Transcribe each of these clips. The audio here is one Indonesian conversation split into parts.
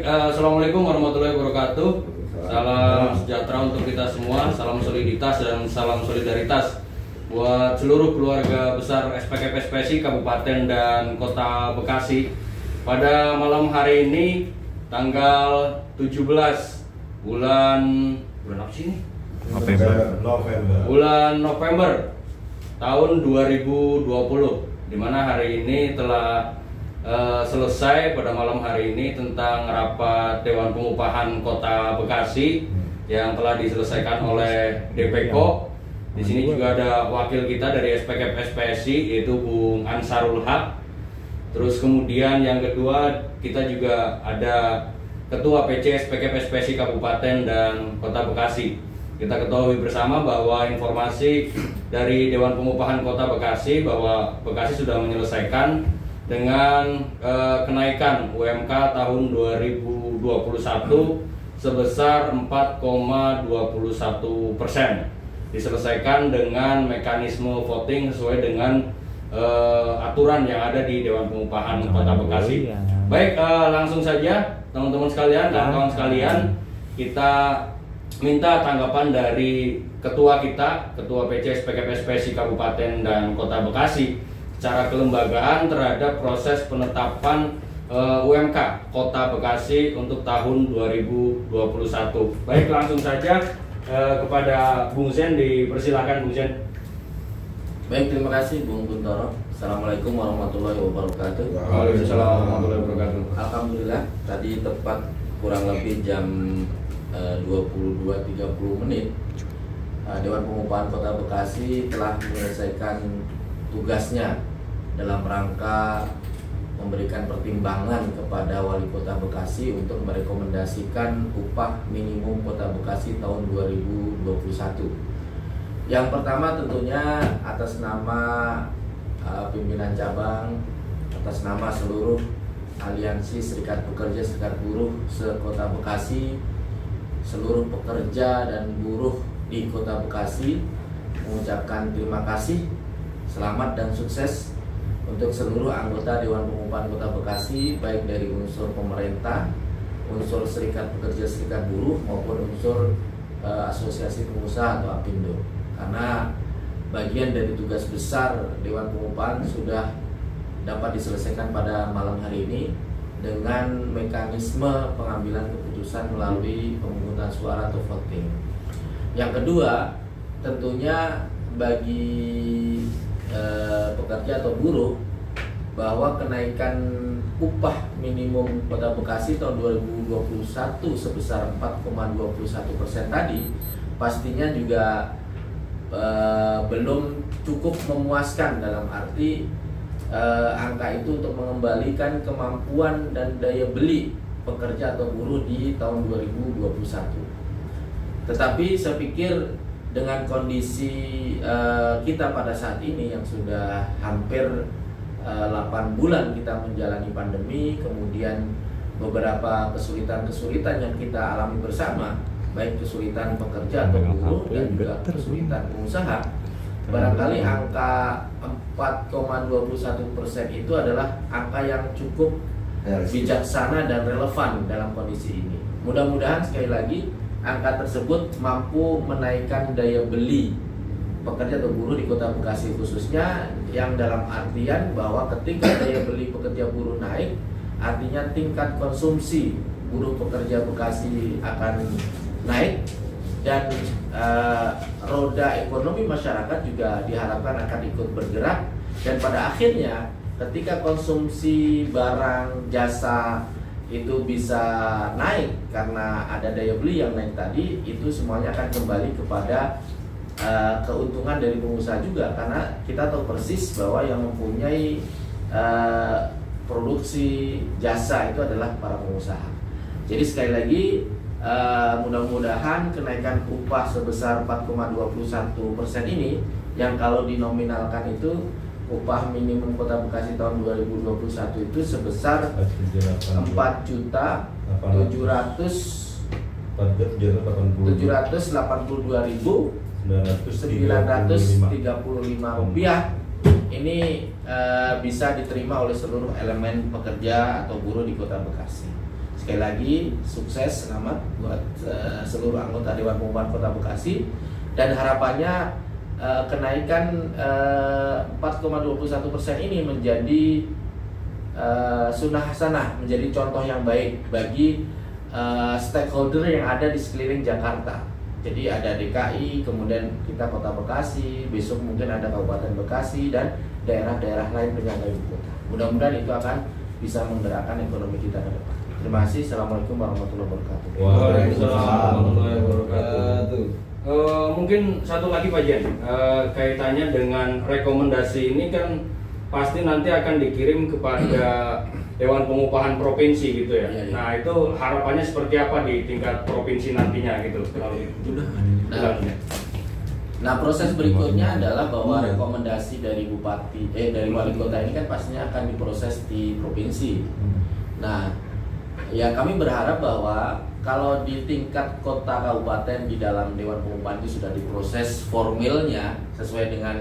Assalamualaikum warahmatullahi wabarakatuh. Salam sejahtera untuk kita semua, salam soliditas dan salam solidaritas buat seluruh keluarga besar SPKP SPSI Kabupaten dan Kota Bekasi. Pada malam hari ini tanggal 17 bulan apa sih ini? Bulan November tahun 2020, di mana hari ini telah selesai pada malam hari ini tentang rapat Dewan Pengupahan Kota Bekasi yang telah diselesaikan oleh DPKO. Di sini juga ada wakil kita dari SPKP SPSI yaitu Bung Ansarul Haq. Terus kemudian yang kedua kita juga ada Ketua PC SPKP SPSI Kabupaten dan Kota Bekasi. Kita ketahui bersama bahwa informasi dari Dewan Pengupahan Kota Bekasi bahwa Bekasi sudah menyelesaikan dengan kenaikan UMK tahun 2021 sebesar 4,21%. Diselesaikan dengan mekanisme voting sesuai dengan aturan yang ada di Dewan Pengupahan Kota Bekasi. Baik, langsung saja teman-teman sekalian, kawan-kawan sekalian, kita minta tanggapan dari ketua kita, Ketua PC SPKP SPSI Kabupaten dan Kota Bekasi secara kelembagaan terhadap proses penetapan UMK Kota Bekasi untuk tahun 2021. Baik, langsung saja kepada Bung Zen, dipersilakan Bung Zen. Baik, terima kasih Bung Kuntoro. Assalamualaikum warahmatullahi wabarakatuh. Waalaikumsalam warahmatullahi wabarakatuh. Alhamdulillah, tadi tepat kurang lebih jam 22.30 Dewan Pengupahan Kota Bekasi telah menyelesaikan tugasnya dalam rangka memberikan pertimbangan kepada Wali Kota Bekasi untuk merekomendasikan upah minimum Kota Bekasi tahun 2021. Yang pertama tentunya atas nama pimpinan cabang, atas nama seluruh aliansi Serikat Pekerja Serikat Buruh se-Kota Bekasi, seluruh pekerja dan buruh di Kota Bekasi mengucapkan terima kasih, selamat dan sukses untuk seluruh anggota Dewan Pengupahan Kota Bekasi, baik dari unsur pemerintah, unsur Serikat Pekerja Serikat Buruh maupun unsur Asosiasi Pengusaha atau APindo. Karena bagian dari tugas besar Dewan Pengupahan sudah dapat diselesaikan pada malam hari ini dengan mekanisme pengambilan keputusan melalui pemungutan suara atau voting. Yang kedua, tentunya bagi pekerja atau buruh bahwa kenaikan upah minimum Kota Bekasi tahun 2021 sebesar 4,21% tadi pastinya juga belum cukup memuaskan, dalam arti angka itu untuk mengembalikan kemampuan dan daya beli pekerja atau buruh di tahun 2021. Tetapi saya pikir dengan kondisi kita pada saat ini yang sudah hampir 8 bulan kita menjalani pandemi, kemudian beberapa kesulitan-kesulitan yang kita alami bersama, baik kesulitan pekerja atau buruh dan juga kesulitan pengusaha, barangkali angka 4,21% itu adalah angka yang cukup bijaksana dan relevan dalam kondisi ini. Mudah-mudahan sekali lagi angka tersebut mampu menaikkan daya beli pekerja atau buruh di Kota Bekasi khususnya, yang dalam artian bahwa ketika daya beli pekerja buruh naik, artinya tingkat konsumsi buruh pekerja Bekasi akan naik dan roda ekonomi masyarakat juga diharapkan akan ikut bergerak, dan pada akhirnya ketika konsumsi barang jasa itu bisa naik karena ada daya beli yang naik tadi, itu semuanya akan kembali kepada keuntungan dari pengusaha juga, karena kita tahu persis bahwa yang mempunyai produksi jasa itu adalah para pengusaha. Jadi sekali lagi mudah-mudahan kenaikan upah sebesar 4,21% ini, yang kalau dinominalkan itu upah minimum Kota Bekasi tahun 2021 itu sebesar 4.782.935 rupiah. Ini bisa diterima oleh seluruh elemen pekerja atau buruh di Kota Bekasi. Sekali lagi sukses, selamat buat seluruh anggota Dewan Pengupahan Kota Bekasi, dan harapannya kenaikan 4,21% ini menjadi sunnah hasanah, menjadi contoh yang baik bagi stakeholder yang ada di sekeliling Jakarta. Jadi ada DKI, kemudian kita Kota Bekasi, besok mungkin ada Kabupaten Bekasi dan daerah-daerah lain penyangga ibu kota. Mudah-mudahan itu akan bisa menggerakkan ekonomi kita ke depan. Terima kasih. Assalamualaikum warahmatullahi wabarakatuh. Waalaikumsalam warahmatullahi wabarakatuh. Mungkin satu lagi Pak Jen, kaitannya dengan rekomendasi ini kan pasti nanti akan dikirim kepada Dewan Pengupahan Provinsi gitu ya. Iya. Nah itu harapannya seperti apa di tingkat provinsi nantinya gitu? Nah proses berikutnya adalah bahwa rekomendasi dari dari wali kota ini kan pastinya akan diproses di provinsi. Nah ya kami berharap bahwa kalau di tingkat kota kabupaten di dalam Dewan Pengupahan itu sudah diproses formilnya sesuai dengan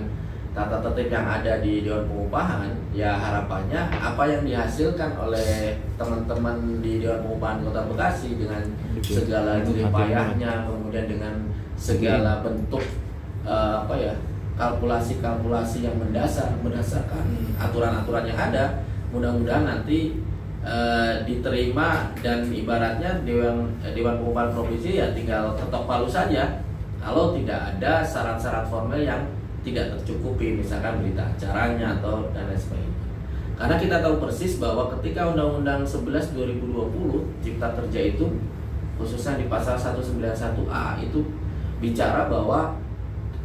tata tertib yang ada di Dewan Pengupahan, ya harapannya apa yang dihasilkan oleh teman-teman di Dewan Pengupahan Kota Bekasi dengan segala jerih payahnya, kemudian dengan segala bentuk kalkulasi-kalkulasi yang berdasarkan aturan-aturan yang ada, mudah-mudahan nanti diterima dan ibaratnya Dewan Pengupahan Provinsi ya tinggal ketok palu saja kalau tidak ada syarat-syarat formal yang tidak tercukupi, misalkan berita acaranya atau dan lain sebagainya. Karena kita tahu persis bahwa ketika Undang-Undang 11 2020 Cipta Kerja itu khususnya di pasal 191A itu bicara bahwa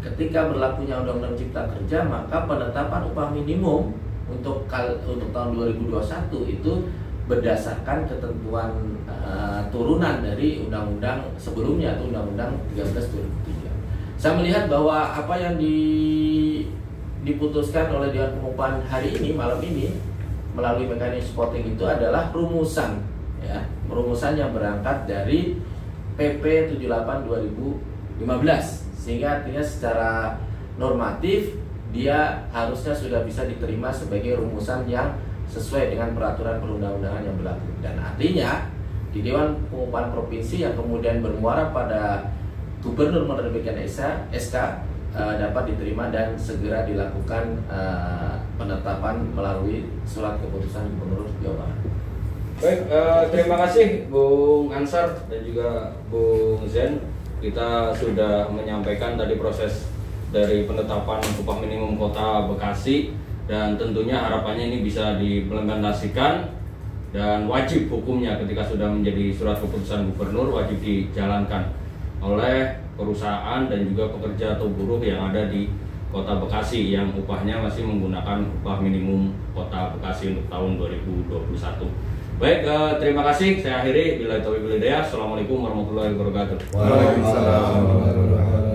ketika berlakunya Undang-Undang Cipta Kerja maka penetapan upah minimum untuk tahun 2021 itu berdasarkan ketentuan turunan dari undang-undang sebelumnya atau Undang-Undang 13 2003. Saya melihat bahwa apa yang diputuskan oleh Dewan Pengupahan hari ini, malam ini, melalui mekanisme voting itu adalah rumusan, ya, rumusan yang berangkat dari PP 78 2015, sehingga artinya secara normatif dia harusnya sudah bisa diterima sebagai rumusan yang sesuai dengan peraturan perundang-undangan yang berlaku. Dan artinya di Dewan Pengupahan Provinsi yang kemudian bermuara pada Gubernur menerbitkan SK dapat diterima dan segera dilakukan penetapan melalui surat keputusan Gubernur Jawa Barat. Baik, terima kasih Bung Ansar dan juga Bung Zen. Kita sudah menyampaikan tadi proses dari penetapan upah minimum Kota Bekasi, dan tentunya harapannya ini bisa diimplementasikan dan wajib hukumnya ketika sudah menjadi surat keputusan Gubernur wajib dijalankan oleh perusahaan dan juga pekerja atau buruh yang ada di Kota Bekasi yang upahnya masih menggunakan upah minimum Kota Bekasi untuk tahun 2021. Baik, terima kasih. Saya akhiri. Billahi taufiq wal hidayah. Assalamualaikum warahmatullahi wabarakatuh. Waalaikumsalam warahmatullahi wabarakatuh.